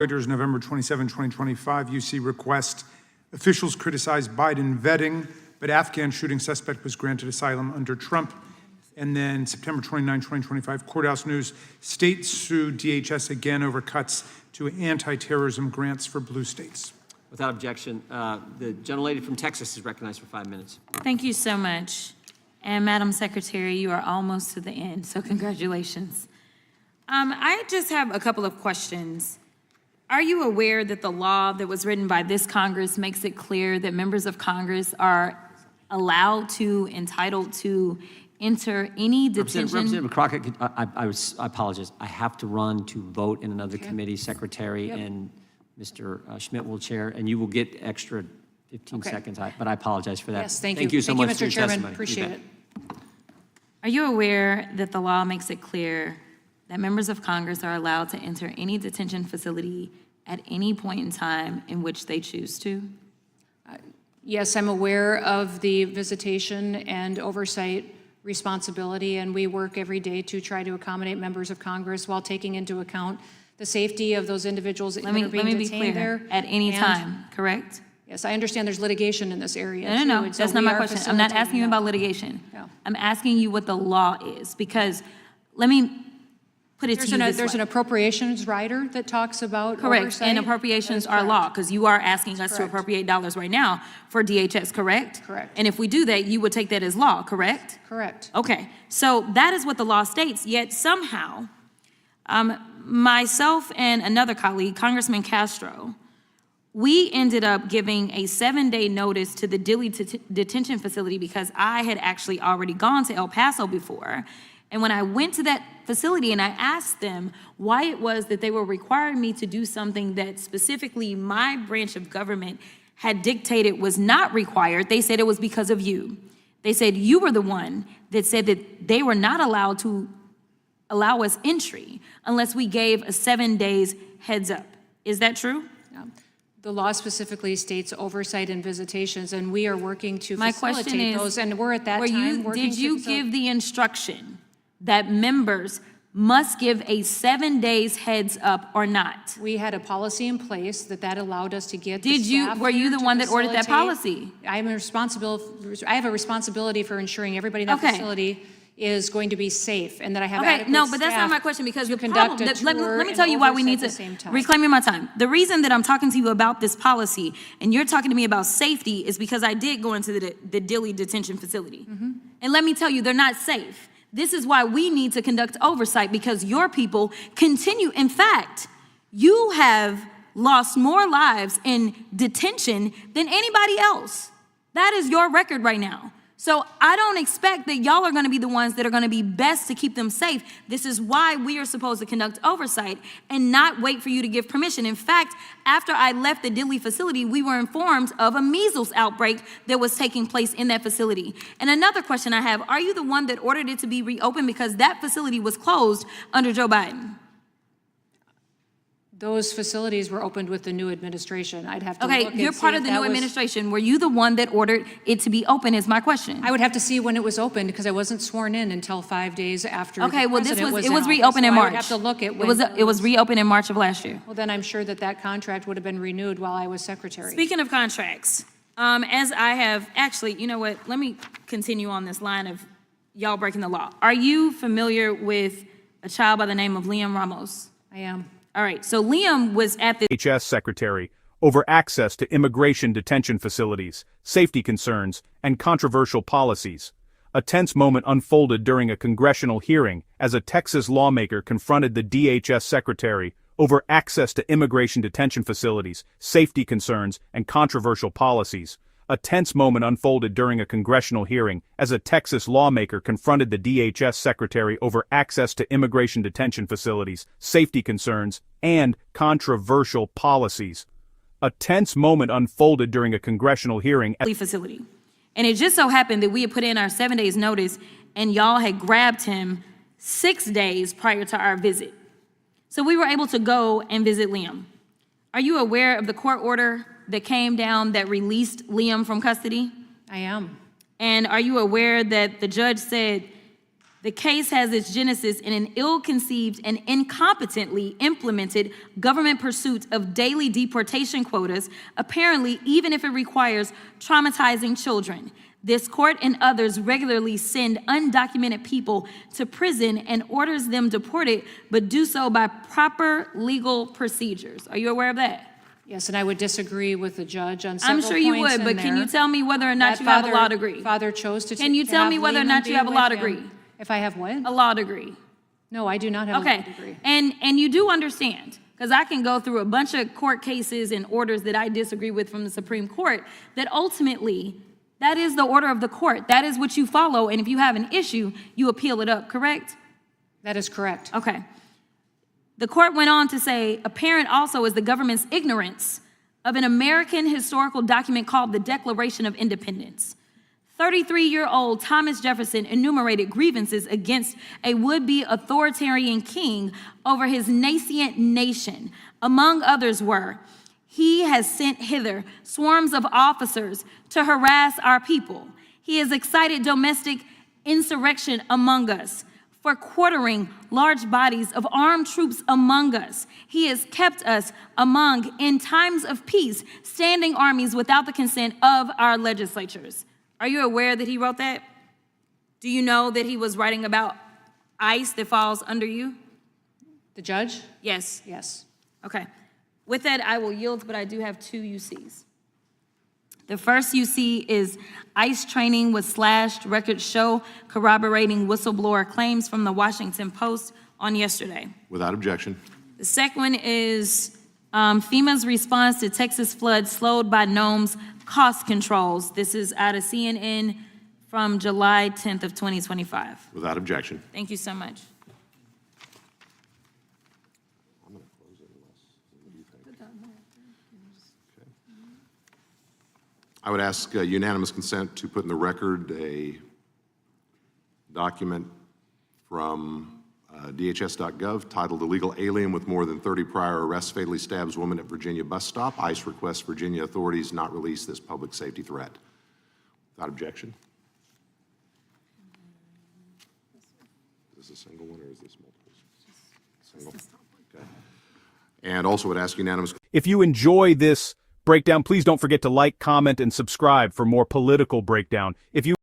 November 27, 2025, UC request. Officials criticized Biden vetting, but Afghan shooting suspect was granted asylum under Trump. And then September 29, 2025, Courthouse News, state sued DHS again over cuts to anti-terrorism grants for blue states. Without objection, the gentlelady from Texas is recognized for 5 minutes. Thank you so much. And Madam Secretary, you are almost to the end, so congratulations. I just have a couple of questions. Are you aware that the law that was written by this Congress makes it clear that members of Congress are allowed to, entitled to enter any detention? Representative Crockett, I apologize. I have to run to vote in another committee, Secretary, and Mr. Schmidt will chair, and you will get extra 15 seconds, but I apologize for that. Yes, thank you. Thank you so much for your Mr. Chairman. testimony. Appreciate it. Are you aware that the law makes it clear that members of Congress are allowed to enter any detention facility at any point in time in which they choose to? Yes, I'm aware of the visitation and oversight responsibility, and we work every day to try to accommodate members of Congress while taking into account the safety of those individuals that are being detained there. Let me be clear, at any time, correct? Yes, I understand there's litigation in this area. No, that's not my question. I'm not asking you about litigation. No. I'm asking you what the law is, because let me put it to you this way. There's an appropriations rider that talks about correct, oversight. and appropriations are law, because you are asking us to appropriate dollars right now for DHS, correct? Correct. And if we do that, you would take that as law, correct? Correct. Okay, so that is what the law states, yet somehow, myself and another colleague, Congressman Castro, we ended up giving a 7-day notice to the Dilley detention facility because I had actually already gone to El Paso before. And when I went to that facility and I asked them why it was that they were requiring me to do something that specifically my branch of government had dictated was not required, they said it was because of you. They said you were the one that said that they were not allowed to allow us entry unless we gave a 7 days heads up. Is that true? No. The law specifically states oversight and visitations, and we are working to facilitate those, and we're at that time working did you give the instruction that members must give a 7 days heads up or not? We had a policy in place that allowed us to get the Did you, staff were you there the to one that ordered that facilitate. policy? I have a responsibility for ensuring everybody in that facility is going to be safe, and that I have adequate no, but that's not staff my question, because the conduct problem, a tour let me tell you why we need at the to, same time. reclaiming my time. The reason that I'm talking to you about this policy, and you're talking to me about safety, is because I did go into the Dilley detention facility. And let me tell you, they're not safe. This is why we need to conduct oversight, because your people continue. In fact, you have lost more lives in detention than anybody else. That is your record right now. So I don't expect that y'all are gonna be the ones that are gonna be best to keep them safe. This is why we are supposed to conduct oversight and not wait for you to give permission. In fact, after I left the Dilley facility, we were informed of a measles outbreak that was taking place in that facility. And another question I have, are you the one that ordered it to be reopened, because that facility was closed under Joe Biden? Those facilities were opened with the new administration. I'd have to look and Okay, you're see part if of the that new was- administration. Were you the one that ordered it to be open, is my question. I would have to see when it was opened, because I wasn't sworn in until 5 days after Okay, the well, president was it in was office, reopened in so March. I would have to look at when It was reopened in March of last year. Well, then I'm sure that contract would have been renewed while I was secretary. Speaking of contracts, as I have, actually, you know what? Let me continue on this line of y'all breaking the law. Are you familiar with a child by the name of Liam Ramos? I am. All right, so Liam was at the DHS Secretary over access to immigration detention facilities, safety concerns, and controversial policies. A tense moment unfolded during a congressional hearing as a Texas lawmaker confronted the DHS Secretary over access to immigration detention facilities, safety concerns, and controversial policies. A tense moment unfolded during a congressional hearing as a Texas lawmaker confronted the DHS Secretary over access to immigration detention facilities, safety concerns, and controversial policies. A tense moment unfolded during a congressional hearing at facility. And it just so happened that we had put in our 7 days notice, and y'all had grabbed him 6 days prior to our visit. So we were able to go and visit Liam. Are you aware of the court order that came down that released Liam from custody? I am. And are you aware that the judge said The case has its genesis in an ill-conceived and incompetently implemented government pursuit of daily deportation quotas, apparently even if it requires traumatizing children. This court and others regularly send undocumented people to prison and orders them deported, but do so by proper legal procedures. Are you aware of that? Yes, and I would disagree with the judge on several I'm points sure you would, in but can there. you tell me whether or not That you have a law father- degree? Father chose to Can you to tell have me whether or Lehman not you be have a with law him. degree? If I have what? A law degree. No, I do not have a law Okay, degree. and you do understand, because I can go through a bunch of court cases and orders that I disagree with from the Supreme Court, that ultimately, that is the order of the court. That is what you follow, and if you have an issue, you appeal it up, correct? That is correct. Okay. The court went on to say, apparent also is the government's ignorance of an American historical document called the Declaration of Independence. 33-year-old Thomas Jefferson enumerated grievances against a would-be authoritarian king over his nascent nation. Among others were, he has sent hither swarms of officers to harass our people. He has excited domestic insurrection among us, for quartering large bodies of armed troops among us. He has kept us among, in times of peace, standing armies without the consent of our legislatures. Are you aware that he wrote that? Do you know that he was writing about ICE that falls under you? The judge? Yes. Yes. Okay. With that, I will yield, but I do have two UCs. The first UC is ICE training was slashed, records show corroborating whistleblower claims from the Washington Post on yesterday. Without objection. The second one is FEMA's response to Texas flood slowed by NOM's cost controls. This is out of CNN from July 10th of 2025. Without objection. Thank you so much. I would ask unanimous consent to put in the record a document from DHS.gov titled Illegal Alien with More Than 30 Prior Arrests Fatally Stabs Woman at Virginia Bus Stop. ICE requests Virginia authorities not release this public safety threat. Without objection. Is this a single one or is this multiple? Single. Okay. And also would ask unanimous. If you enjoy this breakdown, please don't forget to like, comment, and subscribe for more political breakdown. If you